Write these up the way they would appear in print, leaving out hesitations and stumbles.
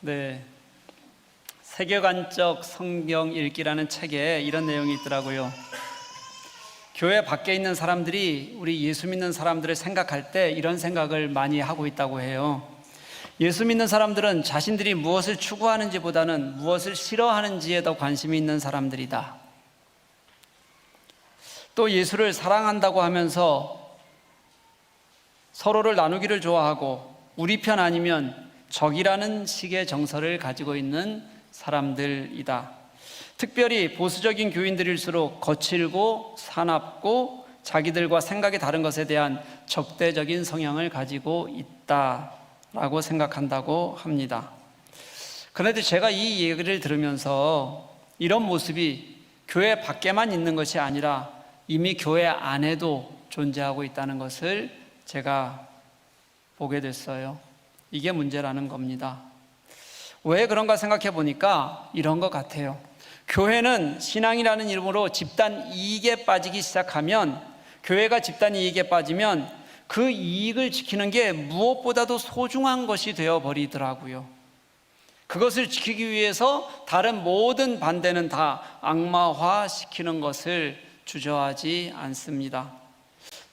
네, 세계관적 성경 읽기라는 책에 이런 내용이 있더라고요. 교회 밖에 있는 사람들이 우리 예수 믿는 사람들을 생각할 때 이런 생각을 많이 하고 있다고 해요. 예수 믿는 사람들은 자신들이 무엇을 추구하는지보다는 무엇을 싫어하는지에 더 관심이 있는 사람들이다. 또 예수를 사랑한다고 하면서 서로를 나누기를 좋아하고 우리 편 아니면 적이라는 식의 정서를 가지고 있는 사람들이다. 특별히 보수적인 교인들일수록 거칠고 사납고 자기들과 생각이 다른 것에 대한 적대적인 성향을 가지고 있다라고 생각한다고 합니다. 그런데 제가 이 얘기를 들으면서 이런 모습이 교회 밖에만 있는 것이 아니라 이미 교회 안에도 존재하고 있다는 것을 제가 보게 됐어요. 이게 문제라는 겁니다. 왜 그런가 생각해 보니까 이런 것 같아요. 교회는 신앙이라는 이름으로 집단 이익에 빠지기 시작하면, 교회가 집단 이익에 빠지면 그 이익을 지키는 게 무엇보다도 소중한 것이 되어버리더라고요. 그것을 지키기 위해서 다른 모든 반대는 다 악마화시키는 것을 주저하지 않습니다.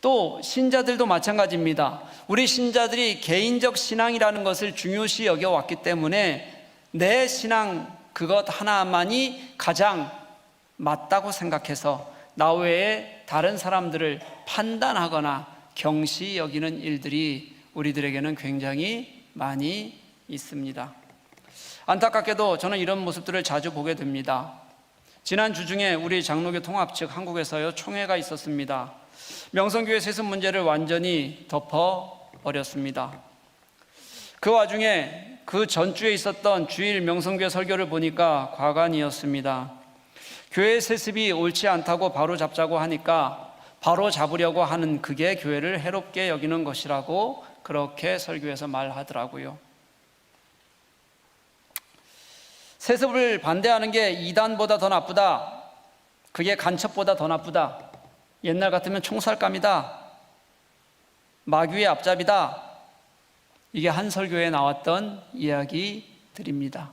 또 신자들도 마찬가지입니다. 우리 신자들이 개인적 신앙이라는 것을 중요시 여겨왔기 때문에 내 신앙 그것 하나만이 가장 맞다고 생각해서 나 외에 다른 사람들을 판단하거나 경시 여기는 일들이 우리들에게는 굉장히 많이 있습니다. 안타깝게도 저는 이런 모습들을 자주 보게 됩니다. 지난 주 중에 우리 장로교 통합 측 한국에서요 총회가 있었습니다. 명성교회 세습 문제를 완전히 덮어버렸습니다. 그 와중에 그 전주에 있었던 주일 명성교회 설교를 보니까 과관이었습니다. 교회 세습이 옳지 않다고 바로 잡자고 하니까 바로 잡으려고 하는 그게 교회를 해롭게 여기는 것이라고 그렇게 설교에서 말하더라고요. 세습을 반대하는 게 이단보다 더 나쁘다, 그게 간첩보다 더 나쁘다, 옛날 같으면 총살감이다, 마귀의 앞잡이다, 이게 한 설교에 나왔던 이야기들입니다.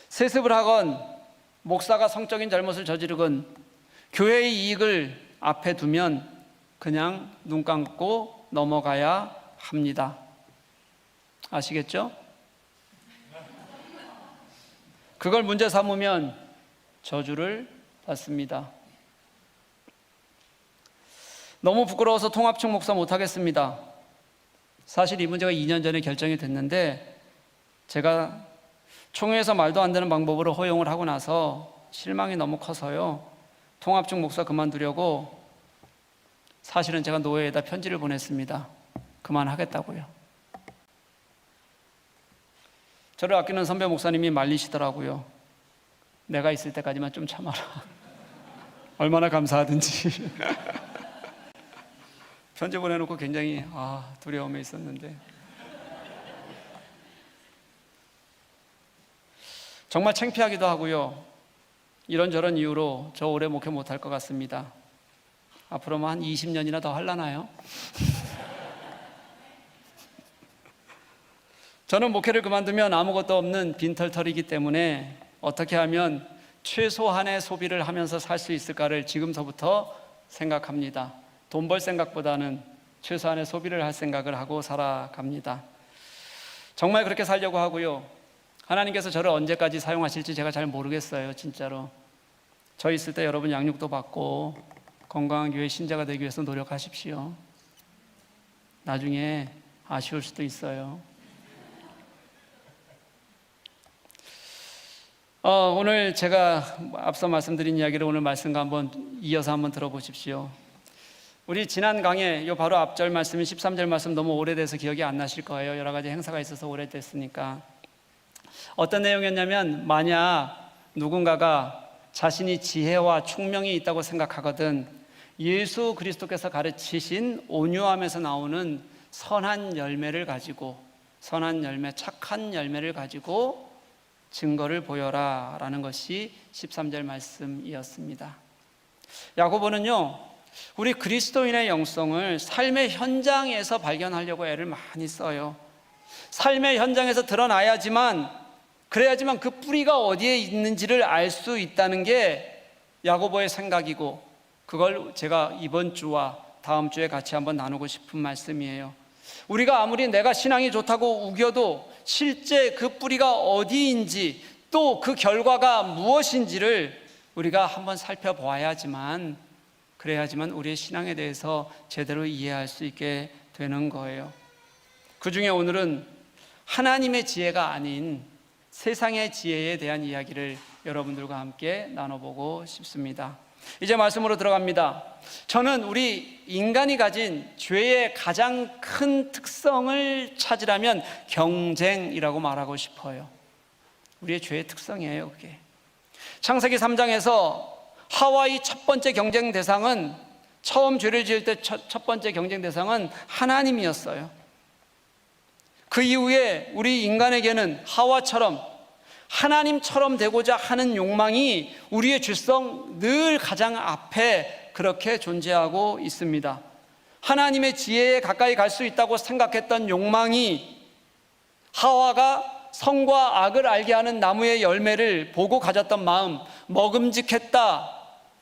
세습을 하건 목사가 성적인 잘못을 저지르건 교회의 이익을 앞에 두면 그냥 눈 감고 넘어가야 합니다. 아시겠죠? 그걸 문제 삼으면 저주를 받습니다. 너무 부끄러워서 통합측 목사 못하겠습니다. 사실 이 문제가 2년 전에 결정이 됐는데 제가 총회에서 말도 안 되는 방법으로 허용을 하고 나서 실망이 너무 커서요 통합측 목사 그만두려고 사실은 제가 노회에다 편지를 보냈습니다. 그만하겠다고요. 저를 아끼는 선배 목사님이 말리시더라고요. 내가 있을 때까지만 좀 참아라. 얼마나 감사하든지. 편지 보내놓고 굉장히 두려움에 있었는데 정말 창피하기도 하고요. 이런저런 이유로 저 오래 목회 못할 것 같습니다. 앞으로만 한 20년이나 더 하려나요? 저는 목회를 그만두면 아무것도 없는 빈털터리이기 때문에 어떻게 하면 최소한의 소비를 하면서 살 수 있을까를 지금서부터 생각합니다. 돈 벌 생각보다는 최소한의 소비를 할 생각을 하고 살아갑니다. 정말 그렇게 살려고 하고요. 하나님께서 저를 언제까지 사용하실지 제가 잘 모르겠어요. 진짜로. 저 있을 때 여러분 양육도 받고 건강한 교회 신자가 되기 위해서 노력하십시오. 나중에 아쉬울 수도 있어요. 오늘 제가 앞서 말씀드린 이야기를 오늘 말씀과 한번 이어서 한번 들어보십시오. 우리 지난 강의 요 바로 앞절 말씀인 13절 말씀 너무 오래돼서 기억이 안 나실 거예요. 여러 가지 행사가 있어서 오래됐으니까. 어떤 내용이었냐면 만약 누군가가 자신이 지혜와 총명이 있다고 생각하거든 예수 그리스도께서 가르치신 온유함에서 나오는 선한 열매를 가지고 선한 열매, 착한 열매를 가지고 증거를 보여라 라는 것이 13절 말씀이었습니다. 야고보는요 우리 그리스도인의 영성을 삶의 현장에서 발견하려고 애를 많이 써요. 삶의 현장에서 드러나야지만, 그래야지만 그 뿌리가 어디에 있는지를 알 수 있다는 게 야고보의 생각이고, 그걸 제가 이번 주와 다음 주에 같이 한번 나누고 싶은 말씀이에요. 우리가 아무리 내가 신앙이 좋다고 우겨도 실제 그 뿌리가 어디인지, 또 그 결과가 무엇인지를 우리가 한번 살펴보아야지만, 그래야지만 우리의 신앙에 대해서 제대로 이해할 수 있게 되는 거예요. 그 중에 오늘은 하나님의 지혜가 아닌 세상의 지혜에 대한 이야기를 여러분들과 함께 나눠보고 싶습니다. 이제 말씀으로 들어갑니다. 저는 우리 인간이 가진 죄의 가장 큰 특성을 찾으라면 경쟁이라고 말하고 싶어요. 우리의 죄의 특성이에요, 그게. 창세기 3장에서 하와의 첫 번째 경쟁 대상은, 처음 죄를 지을 때 첫 번째 경쟁 대상은 하나님이었어요. 그 이후에 우리 인간에게는 하와처럼 하나님처럼 되고자 하는 욕망이 우리의 죄성 늘 가장 앞에 그렇게 존재하고 있습니다. 하나님의 지혜에 가까이 갈 수 있다고 생각했던 욕망이 하와가 선과 악을 알게 하는 나무의 열매를 보고 가졌던 마음, 먹음직했다,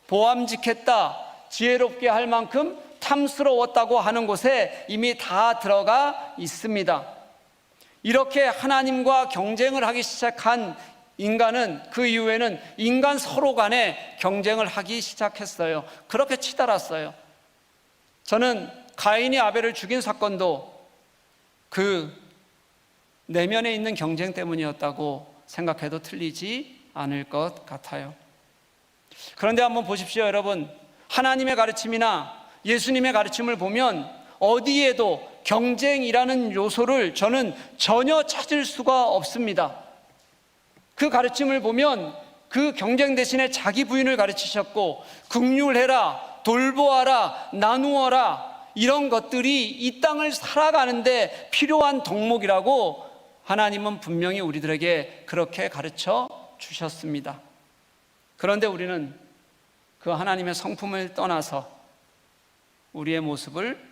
보암직했다, 지혜롭게 할 만큼 탐스러웠다고 하는 곳에 이미 다 들어가 있습니다. 이렇게 하나님과 경쟁을 하기 시작한 인간은 그 이후에는 인간 서로 간에 경쟁을 하기 시작했어요. 그렇게 치달았어요. 저는 가인이 아벨을 죽인 사건도 그 내면에 있는 경쟁 때문이었다고 생각해도 틀리지 않을 것 같아요. 그런데 한번 보십시오, 여러분. 하나님의 가르침이나 예수님의 가르침을 보면 어디에도 경쟁이라는 요소를 저는 전혀 찾을 수가 없습니다. 그 가르침을 보면 그 경쟁 대신에 자기 부인을 가르치셨고, 긍휼해라, 돌보아라, 나누어라, 이런 것들이 이 땅을 살아가는데 필요한 덕목이라고 하나님은 분명히 우리들에게 그렇게 가르쳐 주셨습니다. 그런데 우리는 그 하나님의 성품을 떠나서 우리의 모습을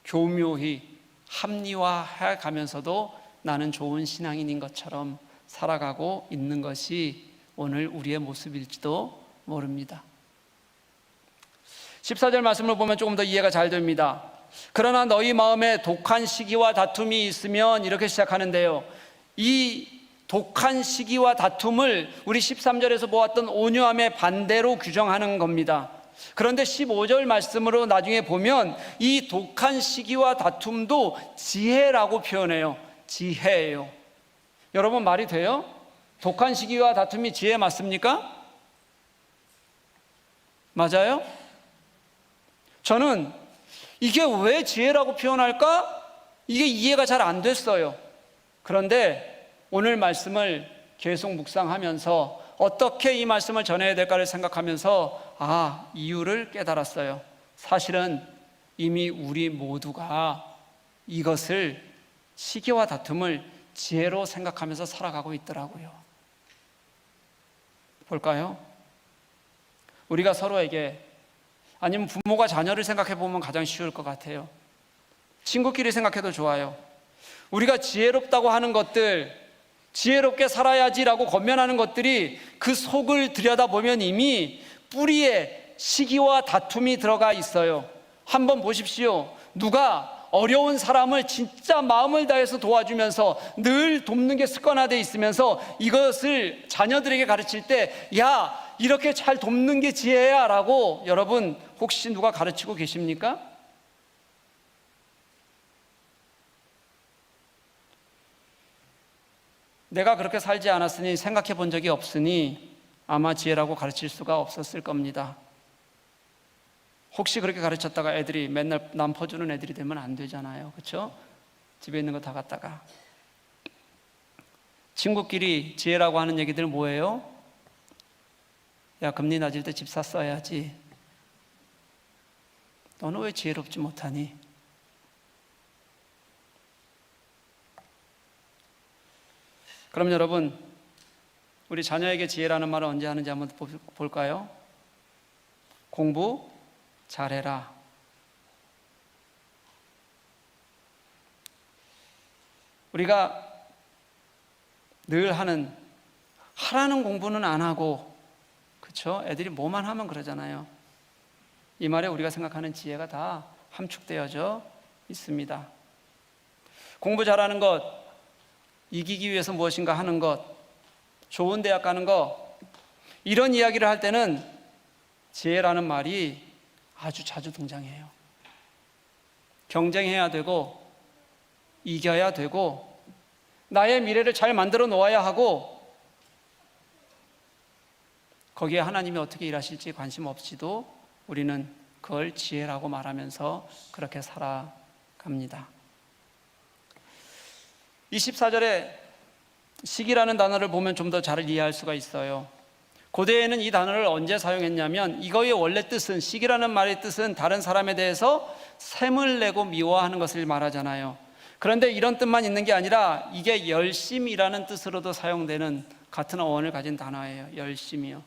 교묘히 합리화해 가면서도 나는 좋은 신앙인인 것처럼 살아가고 있는 것이 오늘 우리의 모습일지도 모릅니다. 14절 말씀을 보면 조금 더 이해가 잘 됩니다. 그러나 너희 마음에 독한 시기와 다툼이 있으면, 이렇게 시작하는데요, 이 독한 시기와 다툼을 우리 13절에서 보았던 온유함의 반대로 규정하는 겁니다. 그런데 15절 말씀으로 나중에 보면 이 독한 시기와 다툼도 지혜라고 표현해요. 지혜예요. 여러분, 말이 돼요? 독한 시기와 다툼이 지혜 맞습니까? 맞아요? 저는 이게 왜 지혜라고 표현할까? 이게 이해가 잘 안 됐어요. 그런데 오늘 말씀을 계속 묵상하면서 어떻게 이 말씀을 전해야 될까를 생각하면서 이유를 깨달았어요. 사실은 이미 우리 모두가 이것을, 시기와 다툼을 지혜로 생각하면서 살아가고 있더라고요. 볼까요? 우리가 서로에게, 아니면 부모가 자녀를 생각해 보면 가장 쉬울 것 같아요. 친구끼리 생각해도 좋아요. 우리가 지혜롭다고 하는 것들, 지혜롭게 살아야지라고 권면하는 것들이 그 속을 들여다보면 이미 뿌리에 시기와 다툼이 들어가 있어요. 한번 보십시오. 누가 어려운 사람을 진짜 마음을 다해서 도와주면서 늘 돕는 게 습관화되어 있으면서 이것을 자녀들에게 가르칠 때, 야, 이렇게 잘 돕는 게 지혜야 라고 여러분 혹시 누가 가르치고 계십니까? 내가 그렇게 살지 않았으니, 생각해 본 적이 없으니 아마 지혜라고 가르칠 수가 없었을 겁니다. 혹시 그렇게 가르쳤다가 애들이 맨날 남 퍼주는 애들이 되면 안 되잖아요. 그렇죠? 집에 있는 거 다 갖다가. 친구끼리 지혜라고 하는 얘기들 뭐예요? 야, 금리 낮을 때 집 샀어야지. 너는 왜 지혜롭지 못하니? 그럼 여러분, 우리 자녀에게 지혜라는 말을 언제 하는지 한번 볼까요? 공부 잘해라. 우리가 늘 하라는 공부는 안 하고, 그렇죠? 애들이 뭐만 하면 그러잖아요. 이 말에 우리가 생각하는 지혜가 다 함축되어져 있습니다. 공부 잘하는 것, 이기기 위해서 무엇인가 하는 것, 좋은 대학 가는 것, 이런 이야기를 할 때는 지혜라는 말이 아주 자주 등장해요. 경쟁해야 되고, 이겨야 되고, 나의 미래를 잘 만들어 놓아야 하고, 거기에 하나님이 어떻게 일하실지 관심 없이도 우리는 그걸 지혜라고 말하면서 그렇게 살아갑니다. 24절에 시기라는 단어를 보면 좀 더 잘 이해할 수가 있어요. 고대에는 이 단어를 언제 사용했냐면, 이거의 원래 뜻은, 시기라는 말의 뜻은 다른 사람에 대해서 셈을 내고 미워하는 것을 말하잖아요. 그런데 이런 뜻만 있는 게 아니라 이게 열심이라는 뜻으로도 사용되는 같은 어원을 가진 단어예요. 열심이요.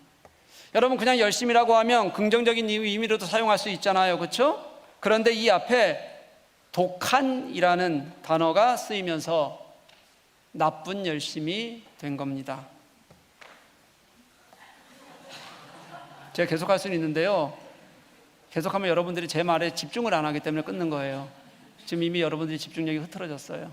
여러분, 그냥 열심이라고 하면 긍정적인 의미로도 사용할 수 있잖아요. 그렇죠? 그런데 이 앞에 독한이라는 단어가 쓰이면서 나쁜 열심이 된 겁니다. 제가 계속할 수는 있는데요, 계속하면 여러분들이 제 말에 집중을 안 하기 때문에 끊는 거예요. 지금 이미 여러분들이 집중력이 흐트러졌어요.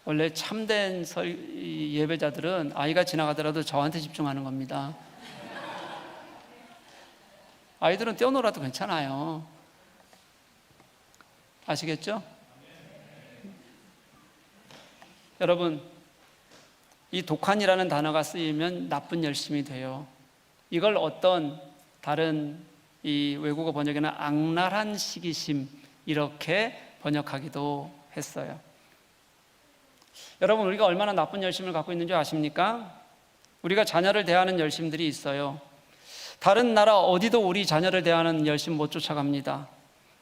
원래 참된 예배자들은 아이가 지나가더라도 저한테 집중하는 겁니다. 아이들은 뛰어놀아도 괜찮아요. 아시겠죠? 여러분, 이 독한이라는 단어가 쓰이면 나쁜 열심이 돼요. 이걸 어떤 다른 이 외국어 번역에는 악랄한 시기심, 이렇게 번역하기도 했어요. 여러분, 우리가 얼마나 나쁜 열심을 갖고 있는지 아십니까? 우리가 자녀를 대하는 열심들이 있어요. 다른 나라 어디도 우리 자녀를 대하는 열심 못 쫓아갑니다.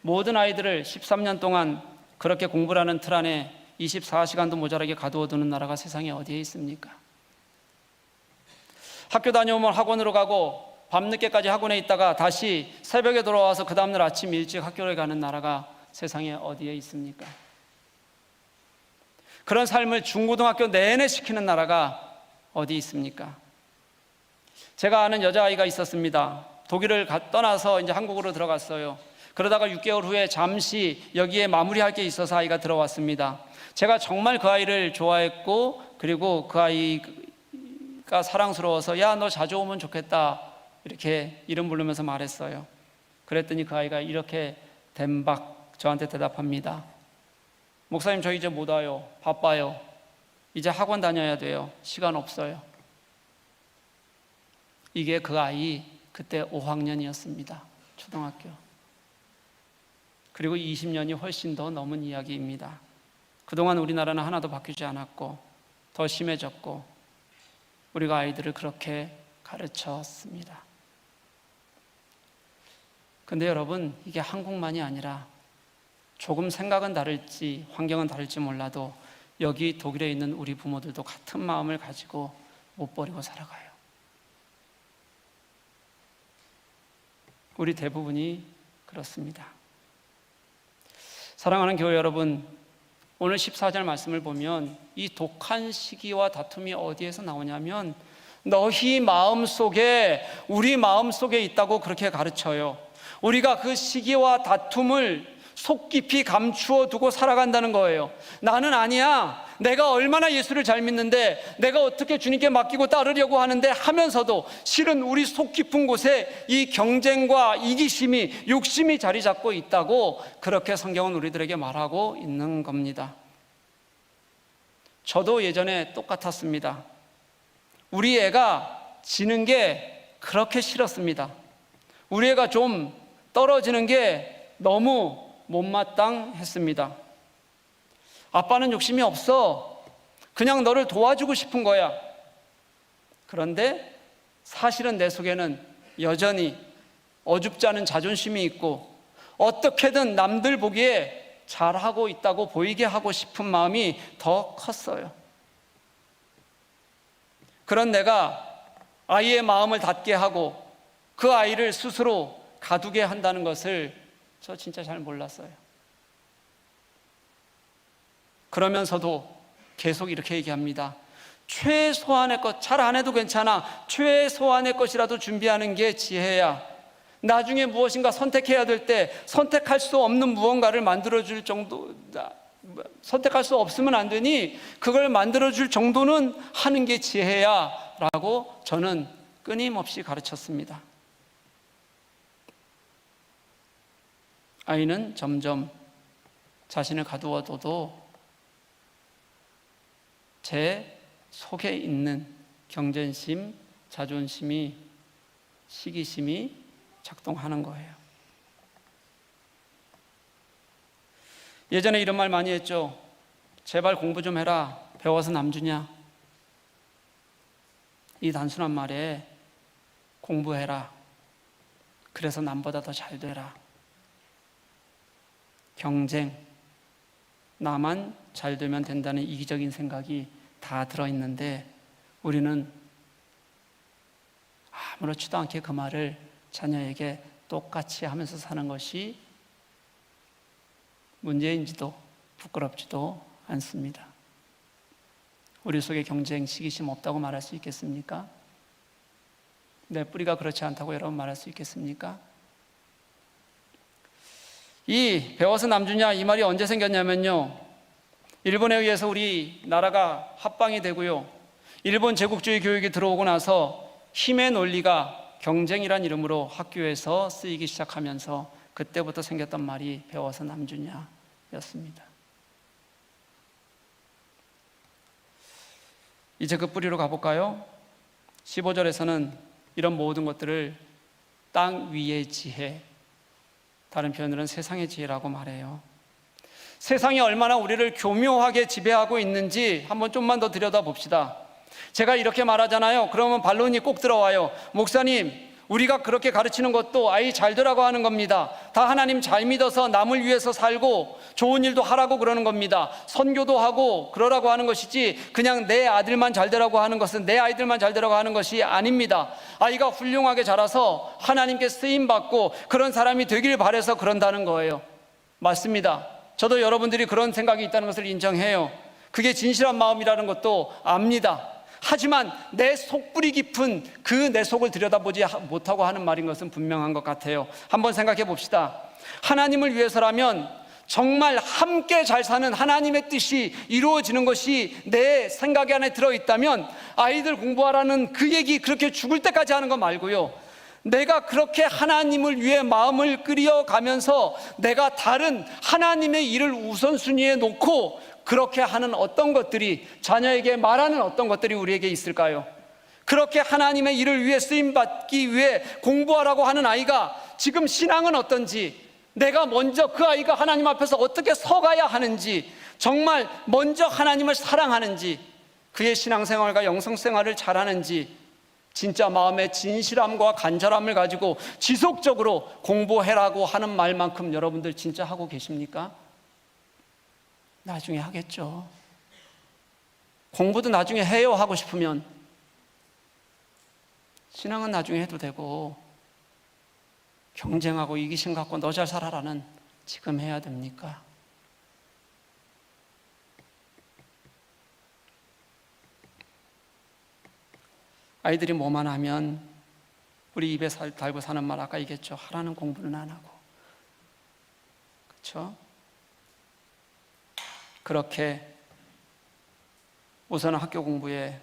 모든 아이들을 13년 동안 그렇게 공부를 하는 틀 안에 24시간도 모자라게 가두어 두는 나라가 세상에 어디에 있습니까? 학교 다녀오면 학원으로 가고 밤늦게까지 학원에 있다가 다시 새벽에 돌아와서 그 다음날 아침 일찍 학교를 가는 나라가 세상에 어디에 있습니까? 그런 삶을 중고등학교 내내 시키는 나라가 어디 있습니까? 제가 아는 여자아이가 있었습니다. 독일을 떠나서 이제 한국으로 들어갔어요. 그러다가 6개월 후에 잠시 여기에 마무리할 게 있어서 아이가 들어왔습니다. 제가 정말 그 아이를 좋아했고, 그리고 그 아이가 사랑스러워서 야, 너 자주 오면 좋겠다, 이렇게 이름 부르면서 말했어요. 그랬더니 그 아이가 이렇게 댄박 저한테 대답합니다. 목사님, 저 이제 못 와요. 바빠요. 이제 학원 다녀야 돼요. 시간 없어요. 이게 그 아이 그때 5학년이었습니다. 초등학교. 그리고 20년이 훨씬 더 넘은 이야기입니다. 그동안 우리나라는 하나도 바뀌지 않았고 더 심해졌고 우리가 아이들을 그렇게 가르쳤습니다. 근데 여러분, 이게 한국만이 아니라 조금 생각은 다를지 환경은 다를지 몰라도 여기 독일에 있는 우리 부모들도 같은 마음을 가지고 못 버리고 살아가요. 우리 대부분이 그렇습니다. 사랑하는 교회 여러분, 오늘 14절 말씀을 보면 이 독한 시기와 다툼이 어디에서 나오냐면 너희 마음속에, 우리 마음속에 있다고 그렇게 가르쳐요. 우리가 그 시기와 다툼을 속 깊이 감추어 두고 살아간다는 거예요. 나는 아니야, 내가 얼마나 예수를 잘 믿는데, 내가 어떻게 주님께 맡기고 따르려고 하는데 하면서도 실은 우리 속 깊은 곳에 이 경쟁과 이기심이, 욕심이 자리 잡고 있다고 그렇게 성경은 우리들에게 말하고 있는 겁니다. 저도 예전에 똑같았습니다. 우리 애가 지는 게 그렇게 싫었습니다. 우리 애가 좀 떨어지는 게 너무 못마땅했습니다. 아빠는 욕심이 없어. 그냥 너를 도와주고 싶은 거야. 그런데 사실은 내 속에는 여전히 어줍지 않은 자존심이 있고 어떻게든 남들 보기에 잘하고 있다고 보이게 하고 싶은 마음이 더 컸어요. 그런 내가 아이의 마음을 닫게 하고 그 아이를 스스로 가두게 한다는 것을 저 진짜 잘 몰랐어요. 그러면서도 계속 이렇게 얘기합니다. 최소한의 것, 잘 안 해도 괜찮아. 최소한의 것이라도 준비하는 게 지혜야. 나중에 무엇인가 선택해야 될 때 선택할 수 없는 무언가를 만들어줄 정도, 선택할 수 없으면 안 되니 그걸 만들어줄 정도는 하는 게 지혜야 라고 저는 끊임없이 가르쳤습니다. 아이는 점점 자신을 가두어둬도 제 속에 있는 경쟁심, 자존심이, 시기심이 작동하는 거예요. 예전에 이런 말 많이 했죠. 제발 공부 좀 해라. 배워서 남 주냐. 이 단순한 말에 공부해라. 그래서 남보다 더 잘 되라. 경쟁, 나만 잘 되면 된다는 이기적인 생각이 다 들어있는데 우리는 아무렇지도 않게 그 말을 자녀에게 똑같이 하면서 사는 것이 문제인지도 부끄럽지도 않습니다. 우리 속에 경쟁, 시기심 없다고 말할 수 있겠습니까? 내 뿌리가 그렇지 않다고 여러분 말할 수 있겠습니까? 이 배워서 남주냐 이 말이 언제 생겼냐면요, 일본에 의해서 우리 나라가 합방이 되고요, 일본 제국주의 교육이 들어오고 나서 힘의 논리가 경쟁이란 이름으로 학교에서 쓰이기 시작하면서 그때부터 생겼던 말이 배워서 남주냐 였습니다. 이제 그 뿌리로 가볼까요? 15절에서는 이런 모든 것들을 땅 위의 지혜, 다른 표현으로는 세상의 지혜라고 말해요. 세상이 얼마나 우리를 교묘하게 지배하고 있는지 한번 좀만 더 들여다봅시다. 제가 이렇게 말하잖아요. 그러면 반론이 꼭 들어와요. 목사님, 우리가 그렇게 가르치는 것도 아이 잘 되라고 하는 겁니다. 다 하나님 잘 믿어서 남을 위해서 살고 좋은 일도 하라고 그러는 겁니다. 선교도 하고 그러라고 하는 것이지 그냥 내 아들만 잘 되라고 하는 것은, 내 아이들만 잘 되라고 하는 것이 아닙니다. 아이가 훌륭하게 자라서 하나님께 쓰임받고 그런 사람이 되길 바라서 그런다는 거예요. 맞습니다. 저도 여러분들이 그런 생각이 있다는 것을 인정해요. 그게 진실한 마음이라는 것도 압니다. 하지만 내 속뿌리 깊은 그 내 속을 들여다보지 못하고 하는 말인 것은 분명한 것 같아요. 한번 생각해 봅시다. 하나님을 위해서라면 정말 함께 잘 사는 하나님의 뜻이 이루어지는 것이 내 생각 안에 들어있다면 아이들 공부하라는 그 얘기 그렇게 죽을 때까지 하는 거 말고요, 내가 그렇게 하나님을 위해 마음을 끓여가면서 내가 다른 하나님의 일을 우선순위에 놓고 그렇게 하는 어떤 것들이, 자녀에게 말하는 어떤 것들이 우리에게 있을까요? 그렇게 하나님의 일을 위해 쓰임받기 위해 공부하라고 하는 아이가 지금 신앙은 어떤지, 내가 먼저 그 아이가 하나님 앞에서 어떻게 서가야 하는지, 정말 먼저 하나님을 사랑하는지, 그의 신앙생활과 영성생활을 잘하는지, 진짜 마음의 진실함과 간절함을 가지고 지속적으로 공부해라고 하는 말만큼 여러분들 진짜 하고 계십니까? 나중에 하겠죠. 공부도 나중에 해요. 하고 싶으면. 신앙은 나중에 해도 되고, 경쟁하고 이기심 갖고 너 잘 살아라는 지금 해야 됩니까? 아이들이 뭐만 하면 우리 입에 달고 사는 말 아까 얘기했죠. 하라는 공부는 안 하고. 그렇죠? 그렇게 우선은 학교 공부에,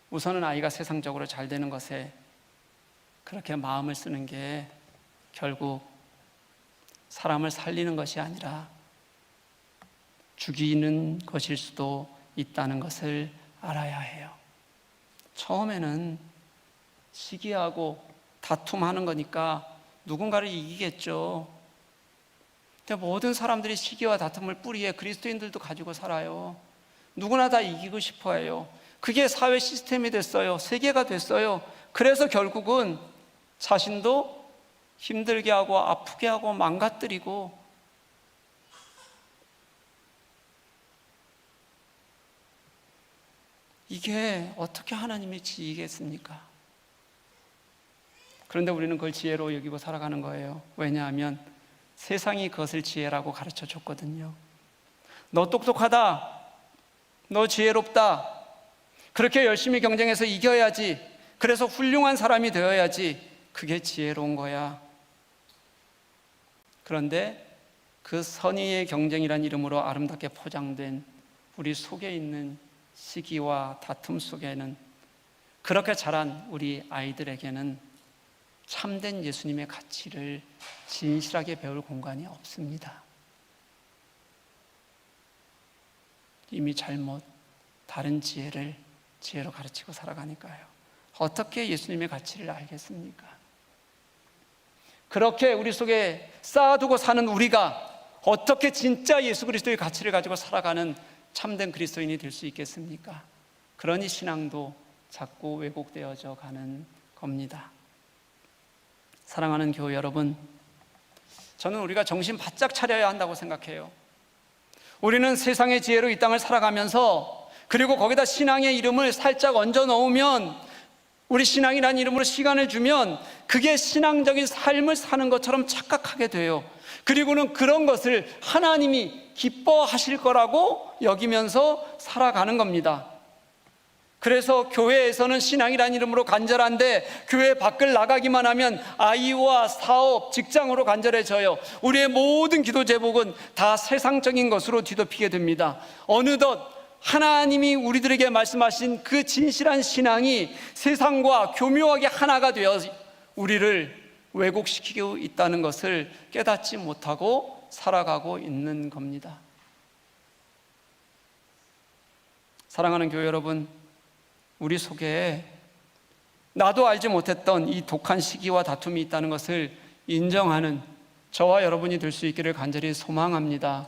우선은 아이가 세상적으로 잘 되는 것에 그렇게 마음을 쓰는 게 결국 사람을 살리는 것이 아니라 죽이는 것일 수도 있다는 것을 알아야 해요. 처음에는 시기하고 다툼하는 거니까 누군가를 이기겠죠. 근데 모든 사람들이 시기와 다툼을 뿌리에 그리스도인들도 가지고 살아요. 누구나 다 이기고 싶어 해요. 그게 사회 시스템이 됐어요. 세계가 됐어요. 그래서 결국은 자신도 힘들게 하고 아프게 하고 망가뜨리고, 이게 어떻게 하나님이 지이겠습니까? 그런데 우리는 그걸 지혜로 여기고 살아가는 거예요. 왜냐하면 세상이 그것을 지혜라고 가르쳐 줬거든요. 너 똑똑하다, 너 지혜롭다, 그렇게 열심히 경쟁해서 이겨야지, 그래서 훌륭한 사람이 되어야지, 그게 지혜로운 거야. 그런데 그 선의의 경쟁이란 이름으로 아름답게 포장된 우리 속에 있는 시기와 다툼 속에는, 그렇게 자란 우리 아이들에게는 참된 예수님의 가치를 진실하게 배울 공간이 없습니다. 이미 잘못 다른 지혜로 가르치고 살아가니까요. 어떻게 예수님의 가치를 알겠습니까? 그렇게 우리 속에 쌓아두고 사는 우리가 어떻게 진짜 예수 그리스도의 가치를 가지고 살아가는 참된 그리스도인이 될 수 있겠습니까? 그러니 신앙도 자꾸 왜곡되어져 가는 겁니다. 사랑하는 교회 여러분, 저는 우리가 정신 바짝 차려야 한다고 생각해요. 우리는 세상의 지혜로 이 땅을 살아가면서, 그리고 거기다 신앙의 이름을 살짝 얹어 넣으면, 우리 신앙이라는 이름으로 시간을 주면 그게 신앙적인 삶을 사는 것처럼 착각하게 돼요. 그리고는 그런 것을 하나님이 기뻐하실 거라고 여기면서 살아가는 겁니다. 그래서 교회에서는 신앙이라는 이름으로 간절한데 교회 밖을 나가기만 하면 아이와 사업, 직장으로 간절해져요. 우리의 모든 기도 제목은 다 세상적인 것으로 뒤덮이게 됩니다. 어느덧 하나님이 우리들에게 말씀하신 그 진실한 신앙이 세상과 교묘하게 하나가 되어 우리를 왜곡시키고 있다는 것을 깨닫지 못하고 살아가고 있는 겁니다. 사랑하는 교회 여러분, 우리 속에 나도 알지 못했던 이 독한 시기와 다툼이 있다는 것을 인정하는 저와 여러분이 될 수 있기를 간절히 소망합니다.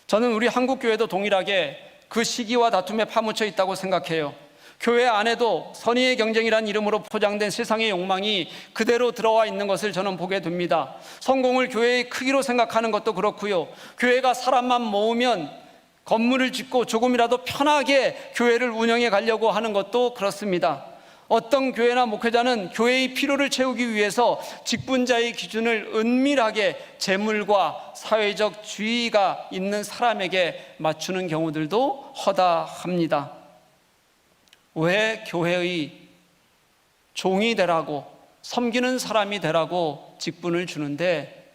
저는 우리 한국교회도 동일하게 그 시기와 다툼에 파묻혀 있다고 생각해요. 교회 안에도 선의의 경쟁이라는 이름으로 포장된 세상의 욕망이 그대로 들어와 있는 것을 저는 보게 됩니다. 성공을 교회의 크기로 생각하는 것도 그렇고요, 교회가 사람만 모으면 건물을 짓고 조금이라도 편하게 교회를 운영해 가려고 하는 것도 그렇습니다. 어떤 교회나 목회자는 교회의 필요를 채우기 위해서 직분자의 기준을 은밀하게 재물과 사회적 지위가 있는 사람에게 맞추는 경우들도 허다합니다. 왜 교회의 종이 되라고, 섬기는 사람이 되라고 직분을 주는데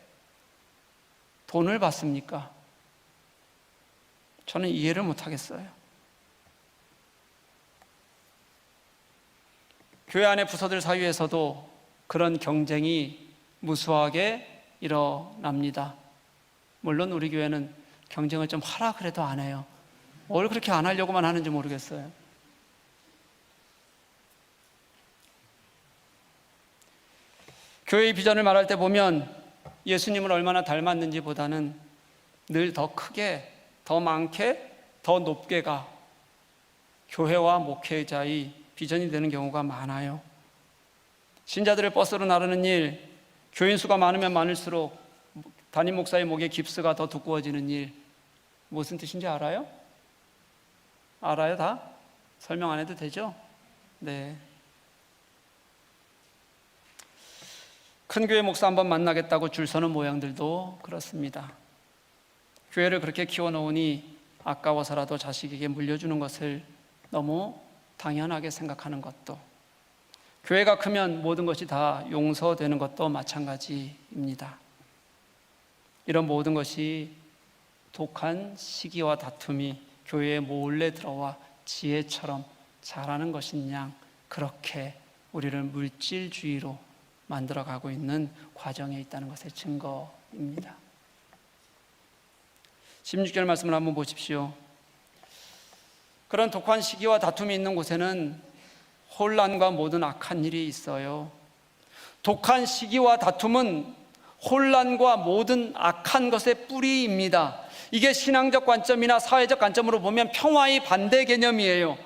돈을 받습니까? 저는 이해를 못하겠어요. 교회 안의 부서들 사이에서도 그런 경쟁이 무수하게 일어납니다. 물론 우리 교회는 경쟁을 좀 하라 그래도 안 해요. 뭘 그렇게 안 하려고만 하는지 모르겠어요. 교회의 비전을 말할 때 보면 예수님을 얼마나 닮았는지 보다는 늘 더 크게, 더 많게, 더 높게가 교회와 목회자의 비전이 되는 경우가 많아요. 신자들을 버스로 나르는 일, 교인 수가 많으면 많을수록 담임 목사의 목에 깁스가 더 두꺼워지는 일, 무슨 뜻인지 알아요? 알아요 다? 설명 안 해도 되죠? 네. 큰 교회 목사 한번 만나겠다고 줄 서는 모양들도 그렇습니다. 교회를 그렇게 키워놓으니 아까워서라도 자식에게 물려주는 것을 너무 당연하게 생각하는 것도, 교회가 크면 모든 것이 다 용서되는 것도 마찬가지입니다. 이런 모든 것이 독한 시기와 다툼이 교회에 몰래 들어와 지혜처럼 자라는 것인 양, 그렇게 우리를 물질주의로 만들어가고 있는 과정에 있다는 것의 증거입니다. 16절 말씀을 한번 보십시오. 그런 독한 시기와 다툼이 있는 곳에는 혼란과 모든 악한 일이 있어요. 독한 시기와 다툼은 혼란과 모든 악한 것의 뿌리입니다. 이게 신앙적 관점이나 사회적 관점으로 보면 평화의 반대 개념이에요.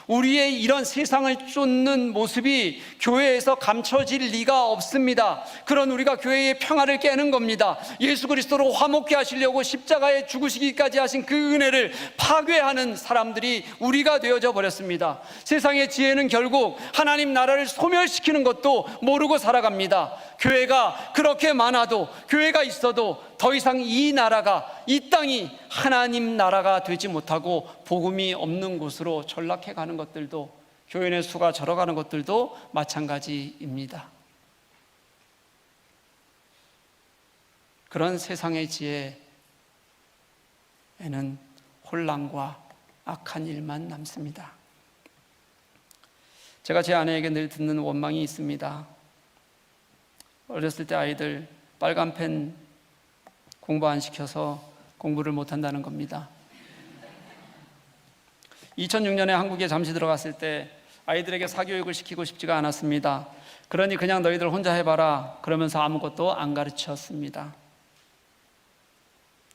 우리의 이런 세상을 쫓는 모습이 교회에서 감춰질 리가 없습니다. 그런 우리가 교회의 평화를 깨는 겁니다. 예수 그리스도로 화목케 하시려고 십자가에 죽으시기까지 하신 그 은혜를 파괴하는 사람들이 우리가 되어져 버렸습니다. 세상의 지혜는 결국 하나님 나라를 소멸시키는 것도 모르고 살아갑니다. 교회가 그렇게 많아도, 교회가 있어도 더 이상 이 나라가, 이 땅이 하나님 나라가 되지 못하고 복음이 없는 곳으로 전락해 가는 것들도, 교인의 수가 절어가는 것들도 마찬가지입니다. 그런 세상의 지혜에는 혼란과 악한 일만 남습니다. 제가 제 아내에게 늘 듣는 원망이 있습니다. 어렸을 때 아이들 빨간 펜 공부 안 시켜서 공부를 못한다는 겁니다. 2006년에 한국에 잠시 들어갔을 때 아이들에게 사교육을 시키고 싶지가 않았습니다. 그러니 그냥 너희들 혼자 해봐라 그러면서 아무것도 안 가르쳤습니다.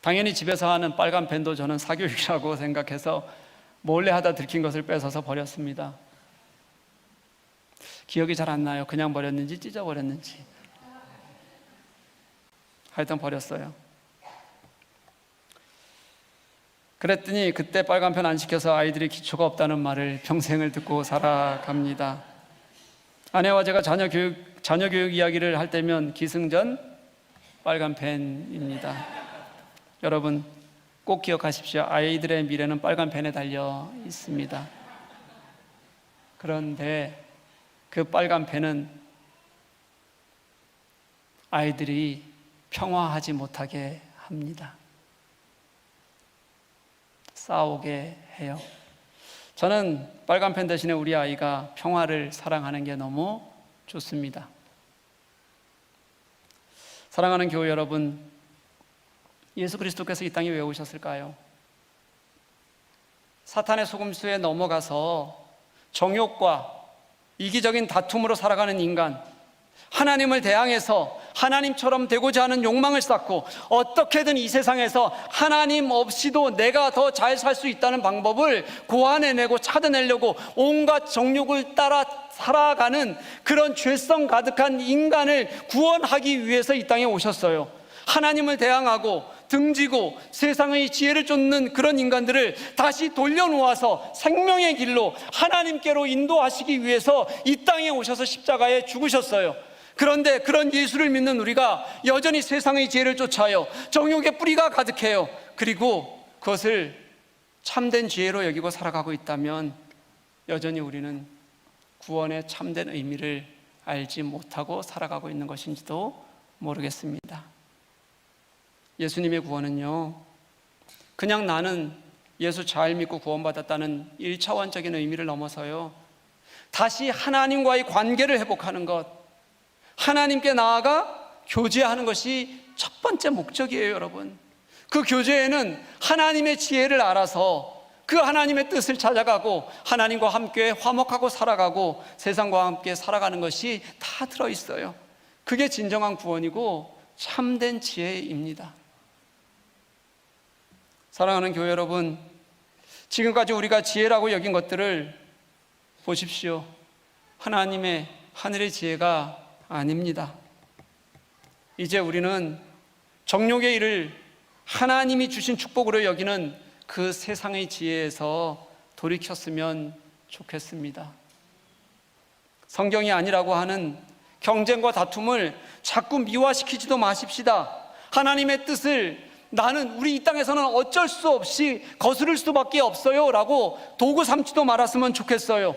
당연히 집에서 하는 빨간 펜도 저는 사교육이라고 생각해서 몰래 하다 들킨 것을 뺏어서 버렸습니다. 기억이 잘 안 나요. 그냥 버렸는지 찢어버렸는지. 하여튼 버렸어요. 그랬더니 그때 빨간 펜 안 시켜서 아이들이 기초가 없다는 말을 평생을 듣고 살아갑니다. 아내와 제가 자녀 교육 이야기를 할 때면 기승전 빨간 펜입니다. 여러분 꼭 기억하십시오. 아이들의 미래는 빨간 펜에 달려 있습니다. 그런데 그 빨간 펜은 아이들이 평화하지 못하게 합니다. 싸우게 해요. 저는 빨간 펜 대신에 우리 아이가 평화를 사랑하는 게 너무 좋습니다. 사랑하는 교회 여러분, 예수 그리스도께서 이 땅에 왜 오셨을까요? 사탄의 속임수에 넘어가서 정욕과 이기적인 다툼으로 살아가는 인간, 하나님을 대항해서 하나님처럼 되고자 하는 욕망을 쌓고 어떻게든 이 세상에서 하나님 없이도 내가 더 잘 살 수 있다는 방법을 고안해내고 찾아내려고 온갖 정욕을 따라 살아가는 그런 죄성 가득한 인간을 구원하기 위해서 이 땅에 오셨어요. 하나님을 대항하고 등지고 세상의 지혜를 쫓는 그런 인간들을 다시 돌려놓아서 생명의 길로 하나님께로 인도하시기 위해서 이 땅에 오셔서 십자가에 죽으셨어요. 그런데 그런 예수를 믿는 우리가 여전히 세상의 지혜를 쫓아요. 정욕의 뿌리가 가득해요. 그리고 그것을 참된 지혜로 여기고 살아가고 있다면 여전히 우리는 구원의 참된 의미를 알지 못하고 살아가고 있는 것인지도 모르겠습니다. 예수님의 구원은요, 그냥 나는 예수 잘 믿고 구원받았다는 1차원적인 의미를 넘어서요, 다시 하나님과의 관계를 회복하는 것, 하나님께 나아가 교제하는 것이 첫 번째 목적이에요. 여러분, 그 교제에는 하나님의 지혜를 알아서 그 하나님의 뜻을 찾아가고 하나님과 함께 화목하고 살아가고 세상과 함께 살아가는 것이 다 들어있어요. 그게 진정한 구원이고 참된 지혜입니다. 사랑하는 교회 여러분, 지금까지 우리가 지혜라고 여긴 것들을 보십시오. 하나님의 하늘의 지혜가 아닙니다. 이제 우리는 정욕의 일을 하나님이 주신 축복으로 여기는 그 세상의 지혜에서 돌이켰으면 좋겠습니다. 성경이 아니라고 하는 경쟁과 다툼을 자꾸 미화시키지도 마십시다. 하나님의 뜻을 나는 우리 이 땅에서는 어쩔 수 없이 거스를 수밖에 없어요 라고 도구 삼지도 말았으면 좋겠어요.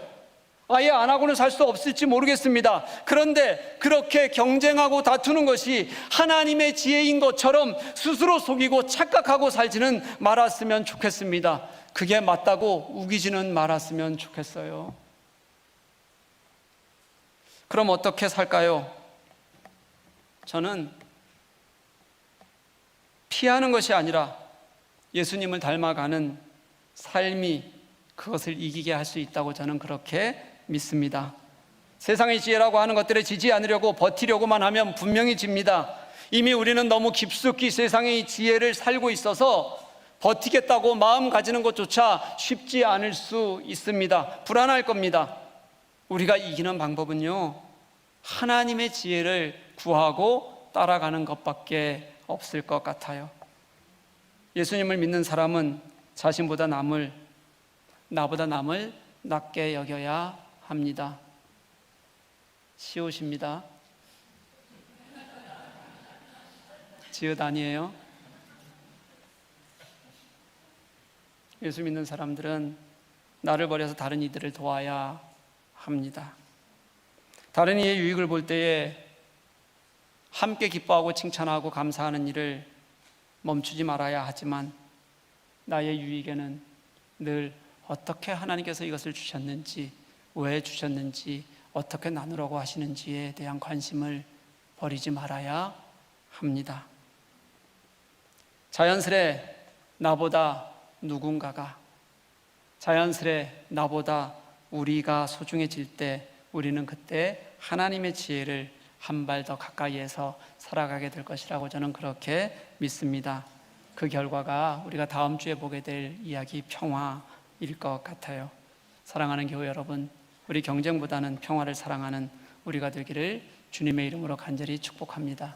아예 안 하고는 살 수 없을지 모르겠습니다. 그런데 그렇게 경쟁하고 다투는 것이 하나님의 지혜인 것처럼 스스로 속이고 착각하고 살지는 말았으면 좋겠습니다. 그게 맞다고 우기지는 말았으면 좋겠어요. 그럼 어떻게 살까요? 저는 피하는 것이 아니라 예수님을 닮아가는 삶이 그것을 이기게 할 수 있다고 저는 그렇게 믿습니다. 세상의 지혜라고 하는 것들에 지지 않으려고 버티려고만 하면 분명히 집니다. 이미 우리는 너무 깊숙이 세상의 지혜를 살고 있어서 버티겠다고 마음 가지는 것조차 쉽지 않을 수 있습니다. 불안할 겁니다. 우리가 이기는 방법은요, 하나님의 지혜를 구하고 따라가는 것밖에 없을 것 같아요. 예수님을 믿는 사람은 자신보다 나보다 남을 낮게 여겨야 합니다. 시옷입니다. 지읒 아니에요. 예수 믿는 사람들은 나를 버려서 다른 이들을 도와야 합니다. 다른 이의 유익을 볼 때에 함께 기뻐하고 칭찬하고 감사하는 일을 멈추지 말아야 하지만, 나의 유익에는 늘 어떻게 하나님께서 이것을 주셨는지, 왜 주셨는지, 어떻게 나누라고 하시는지에 대한 관심을 버리지 말아야 합니다. 자연스레 나보다 누군가가, 자연스레 나보다 우리가 소중해질 때 우리는 그때 하나님의 지혜를 한 발 더 가까이에서 살아가게 될 것이라고 저는 그렇게 믿습니다. 그 결과가 우리가 다음 주에 보게 될 이야기 평화일 것 같아요. 사랑하는 교회 여러분, 우리 경쟁보다는 평화를 사랑하는 우리가 되기를 주님의 이름으로 간절히 축복합니다.